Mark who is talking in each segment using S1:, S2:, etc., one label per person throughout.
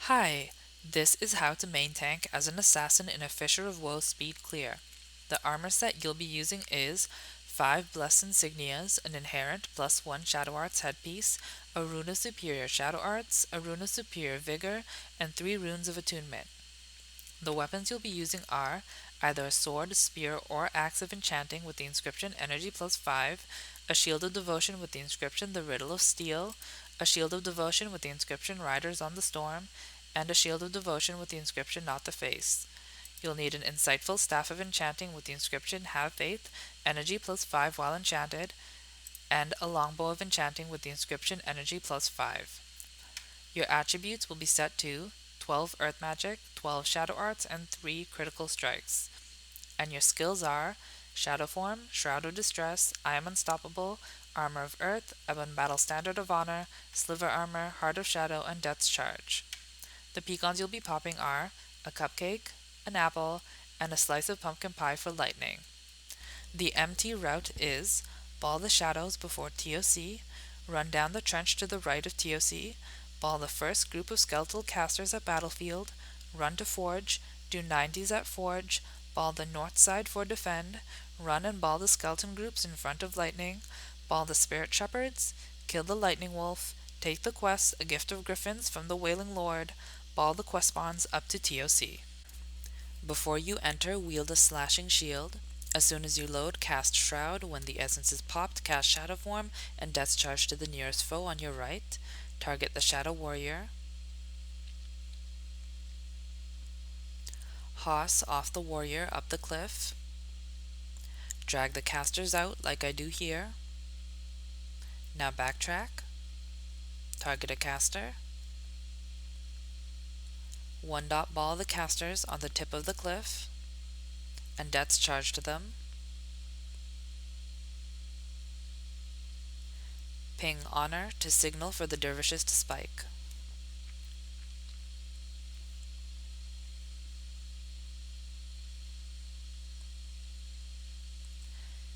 S1: Hi, this is how to main tank as an assassin in a Fissure of Woe speed clear. The armor set you'll be using is 5 Blessed Insignias, an inherent +1 Shadow Arts headpiece, a Rune of Superior Shadow Arts, a Rune of Superior Vigor, and 3 Runes of Attunement. The weapons you'll be using are either a sword, spear, or axe of enchanting with the inscription Energy +5, a shield of devotion with the inscription The Riddle of Steel, a shield of devotion with the inscription Riders on the Storm, and a shield of devotion with the inscription Not the Face. You'll need an insightful staff of enchanting with the inscription Have Faith, Energy +5 while enchanted, and a longbow of enchanting with the inscription Energy +5. Your attributes will be set to 12 Earth Magic, 12 Shadow Arts, and 3 Critical Strikes. And your skills are Shadow Form, Shroud of Distress, I Am Unstoppable, Armor of Earth, Ebon Battle Standard of Honor, Sliver Armor, Heart of Shadow, and Death's Charge. The Pcons you'll be popping are a cupcake, an apple, and a slice of pumpkin pie for lightning. The MT route is ball the shadows before TOC, run down the trench to the right of TOC, ball the first group of skeletal casters at battlefield, run to Forge, do 90s at Forge, ball the north side for defend, run and ball the skeleton groups in front of lightning, ball the spirit shepherds, kill the lightning wolf, take the quest A Gift of Griffins from the Wailing Lord, ball the quest spawns up to TOC. Before you enter, wield a slashing shield. As soon as you load, cast Shroud. When the essence is popped, cast Shadow Form and Death's Charge to the nearest foe on your right. Target the Shadow Warrior. Hoss off the warrior up the cliff. Drag the casters out like I do here. Now backtrack. Target a caster. 1-dot ball the casters on the tip of the cliff, and Death's Charge to them. Ping Honor to signal for the dervishes to spike.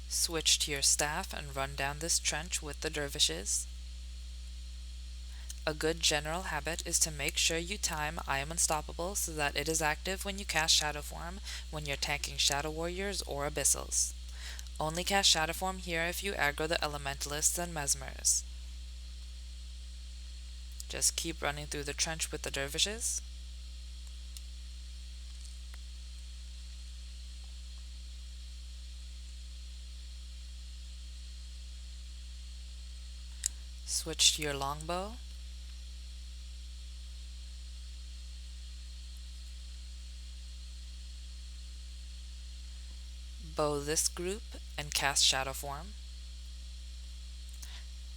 S1: Switch to your staff and run down this trench with the dervishes. A good general habit is to make sure you time I Am Unstoppable so that it is active when you cast Shadow Form when you're tanking Shadow Warriors or Abyssals. Only cast Shadow Form here if you aggro the Elementalists and Mesmers. Just keep running through the trench with the dervishes. Switch to your longbow. Bow this group and cast Shadow Form.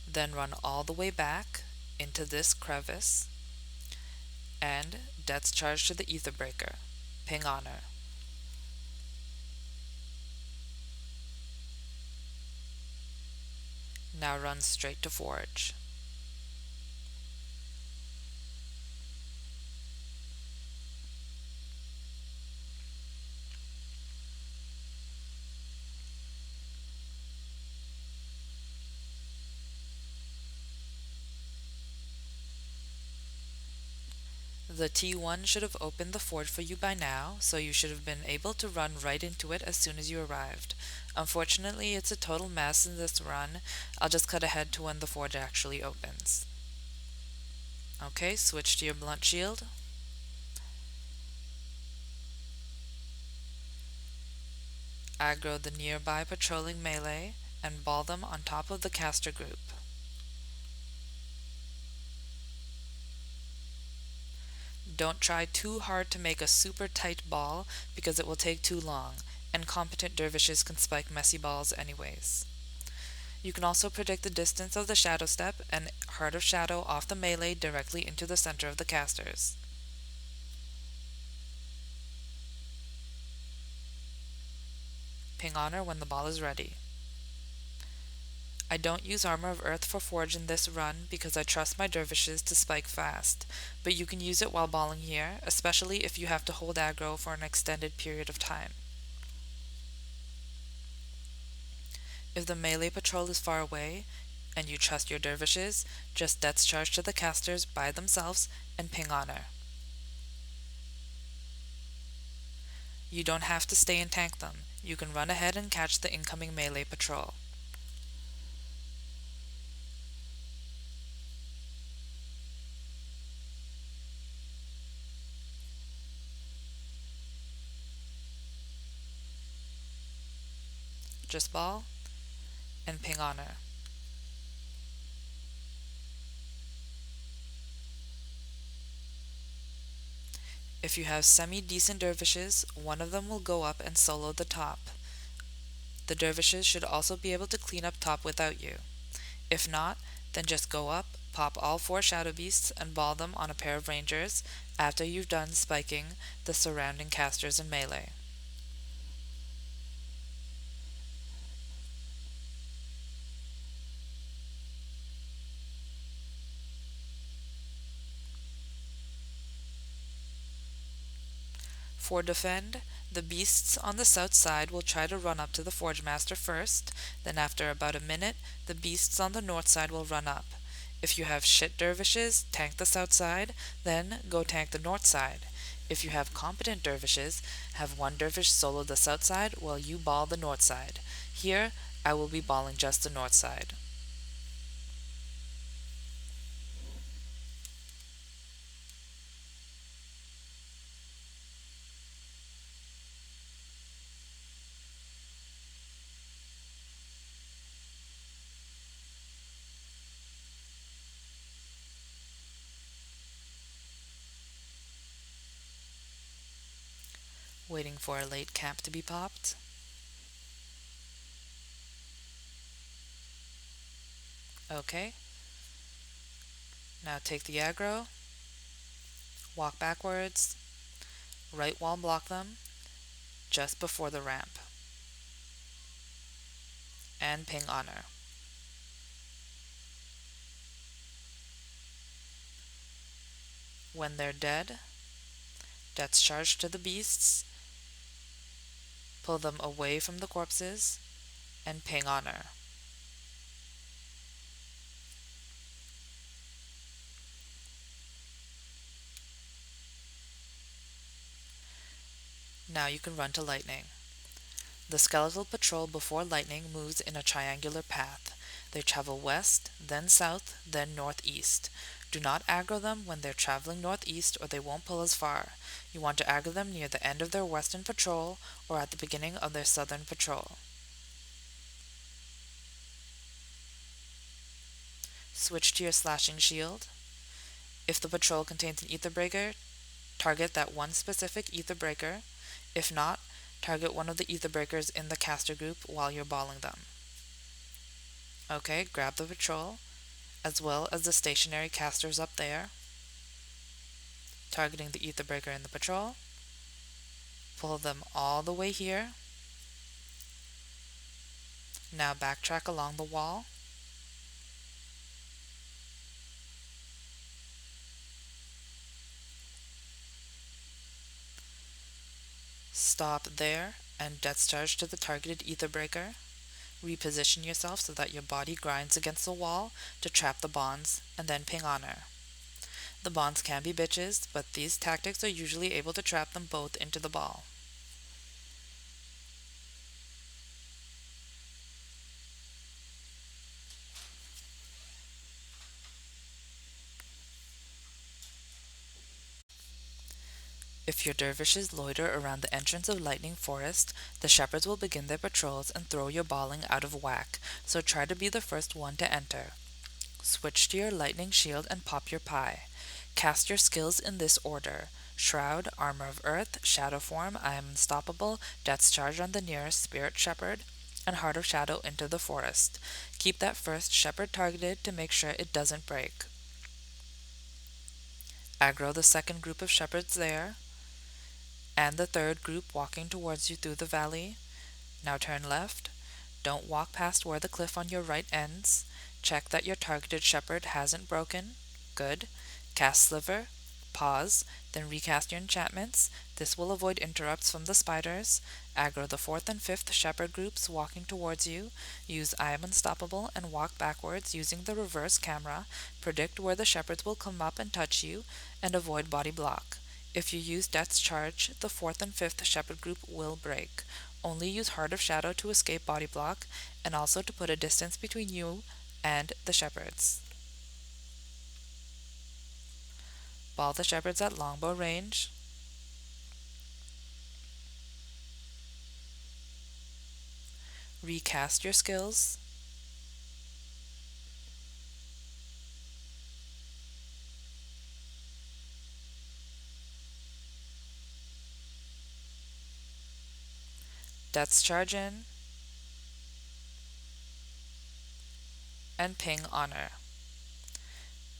S1: Then run all the way back into this crevice and Death's Charge to the Ether Breaker. Ping Honor. Now run straight to Forge. The T1 should have opened the forge for you by now, so you should have been able to run right into it as soon as you arrived. Unfortunately, it's a total mess in this run. I'll just cut ahead to when the forge actually opens. Okay, switch to your blunt shield. Aggro the nearby patrolling melee and ball them on top of the caster group. Don't try too hard to make a super tight ball because it will take too long, and competent dervishes can spike messy balls anyways. You can also predict the distance of the shadow step and Heart of Shadow off the melee directly into the center of the casters. Ping Honor when the ball is ready. I don't use Armor of Earth for Forge in this run because I trust my dervishes to spike fast, but you can use it while balling here, especially if you have to hold aggro for an extended period of time. If the melee patrol is far away, and you trust your dervishes, just Death's Charge to the casters by themselves and Ping Honor. You don't have to stay and tank them. You can run ahead and catch the incoming melee patrol. Just ball and ping honor. If you have semi-decent dervishes, one of them will go up and solo the top. The dervishes should also be able to clean up top without you. If not, then just go up, pop all 4 shadow beasts, and ball them on a pair of rangers after you've done spiking the surrounding casters in melee. For defend, the beasts on the south side will try to run up to the Forge Master first, then after about a minute, the beasts on the north side will run up. If you have shit dervishes, tank the south side, then go tank the north side. If you have competent dervishes, have one dervish solo the south side while you ball the north side. Here, I will be balling just the north side. Waiting for a late camp to be popped. Okay. Now take the aggro, walk backwards, right wall block them, just before the ramp, and ping honor. When they're dead, Death's Charge to the beasts, pull them away from the corpses, and ping honor. Now you can run to lightning. The skeletal patrol before lightning moves in a triangular path. They travel west, then south, then northeast. Do not aggro them when they're traveling northeast or they won't pull as far. You want to aggro them near the end of their western patrol or at the beginning of their southern patrol. Switch to your slashing shield. If the patrol contains an ether breaker, target that one specific ether breaker. If not, target one of the ether breakers in the caster group while you're balling them. Okay, grab the patrol, as well as the stationary casters up there, targeting the ether breaker in the patrol. Pull them all the way here. Now backtrack along the wall. Stop there and Death's Charge to the targeted ether breaker. Reposition yourself so that your body grinds against the wall to trap the bonds, and then ping honor. The bonds can be bitches, but these tactics are usually able to trap them both into the ball. If your dervishes loiter around the entrance of Lightning Forest, the shepherds will begin their patrols and throw your balling out of whack, so try to be the first one to enter. Switch to your lightning shield and pop your pie. Cast your skills in this order: Shroud, Armor of Earth, Shadow Form, I Am Unstoppable, Death's Charge on the nearest Spirit Shepherd, and Heart of Shadow into the forest. Keep that first shepherd targeted to make sure it doesn't break. Aggro the second group of shepherds there, and the third group walking towards you through the valley. Now turn left. Don't walk past where the cliff on your right ends. Check that your targeted shepherd hasn't broken. Good. Cast Sliver. Pause. Then recast your enchantments. This will avoid interrupts from the spiders. Aggro the fourth and fifth shepherd groups walking towards you. Use I Am Unstoppable and walk backwards using the reverse camera. Predict where the shepherds will come up and touch you, and avoid body block. If you use Death's Charge, the 4th and 5th Shepherd group will break. Only use Heart of Shadow to escape body block, and also to put a distance between you and the Shepherds. Ball the Shepherds at longbow range. Recast your skills. Death's Charge in. And ping Honor.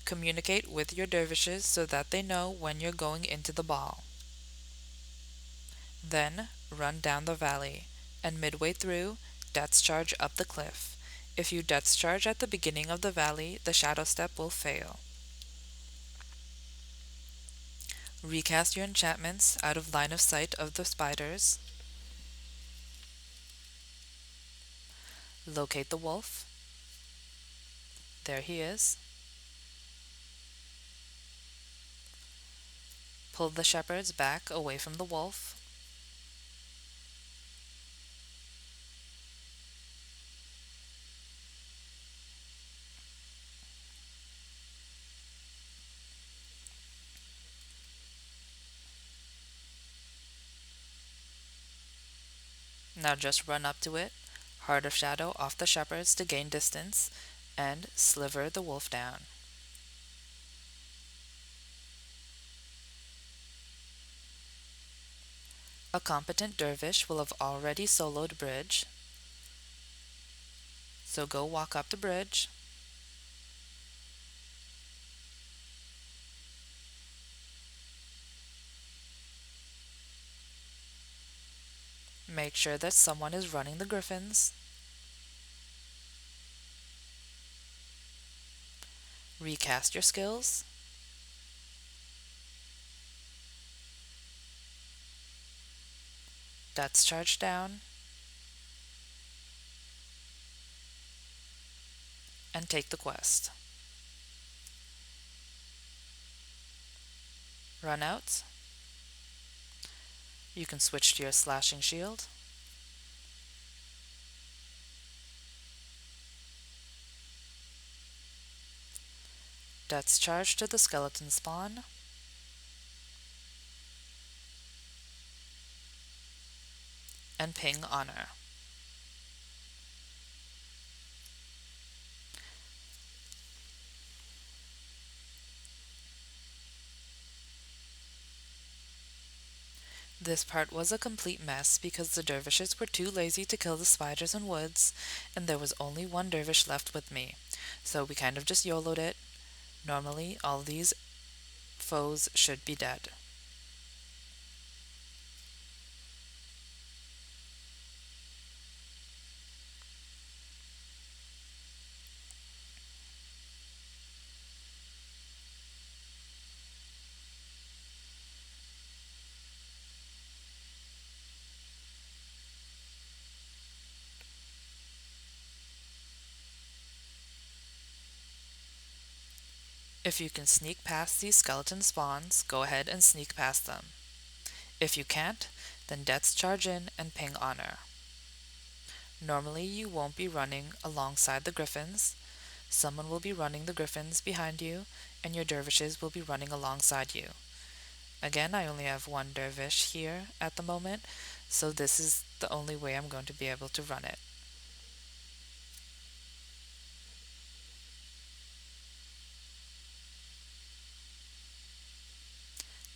S1: Communicate with your dervishes so that they know when you're going into the ball. Then, run down the valley, and midway through, Death's Charge up the cliff. If you Death's Charge at the beginning of the valley, the Shadow Step will fail. Recast your enchantments out of line of sight of the spiders. Locate the wolf. There he is. Pull the shepherds back away from the wolf. Now just run up to it, Heart of Shadow off the shepherds to gain distance, and sliver the wolf down. A competent dervish will have already soloed bridge, so go walk up the bridge. Make sure that someone is running the griffins. Recast your skills. Death's Charge down. And take the quest. Run out. You can switch to your slashing shield. Death's Charge to the skeleton spawn. And ping Honor. This part was a complete mess because the dervishes were too lazy to kill the spiders and woods, and there was only one dervish left with me, so we kind of just YOLO'd it. Normally, all these foes should be dead. If you can sneak past these skeleton spawns, go ahead and sneak past them. If you can't, then Death's Charge in and ping Honor. Normally you won't be running alongside the griffins. Someone will be running the griffins behind you, and your dervishes will be running alongside you. Again, I only have one dervish here at the moment, so this is the only way I'm going to be able to run it.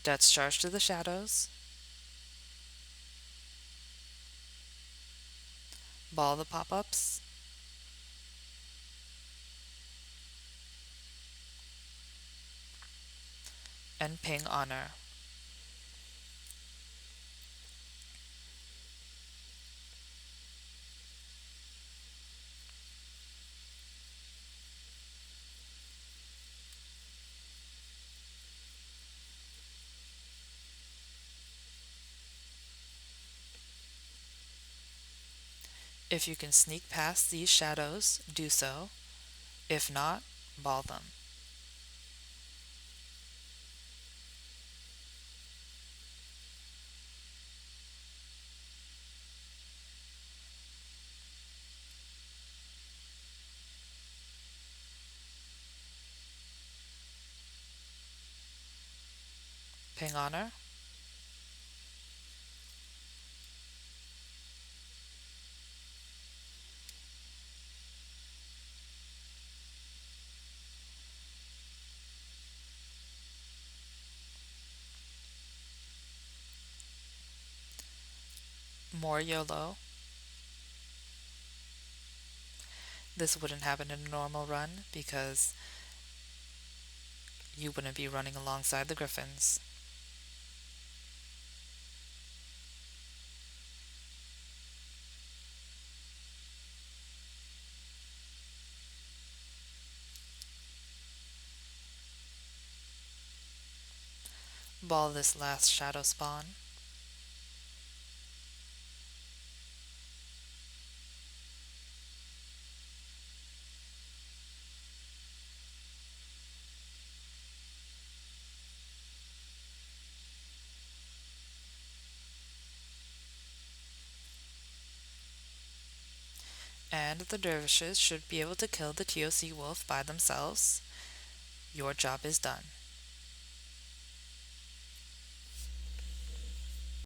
S1: Death's Charge to the shadows. Ball the pop-ups. And ping Honor. If you can sneak past these shadows, do so. If not, ball them. Ping Honor. More YOLO. This wouldn't happen in a normal run because you wouldn't be running alongside the Griffins. Ball this last shadow spawn. And the dervishes should be able to kill the TOC wolf by themselves. Your job is done.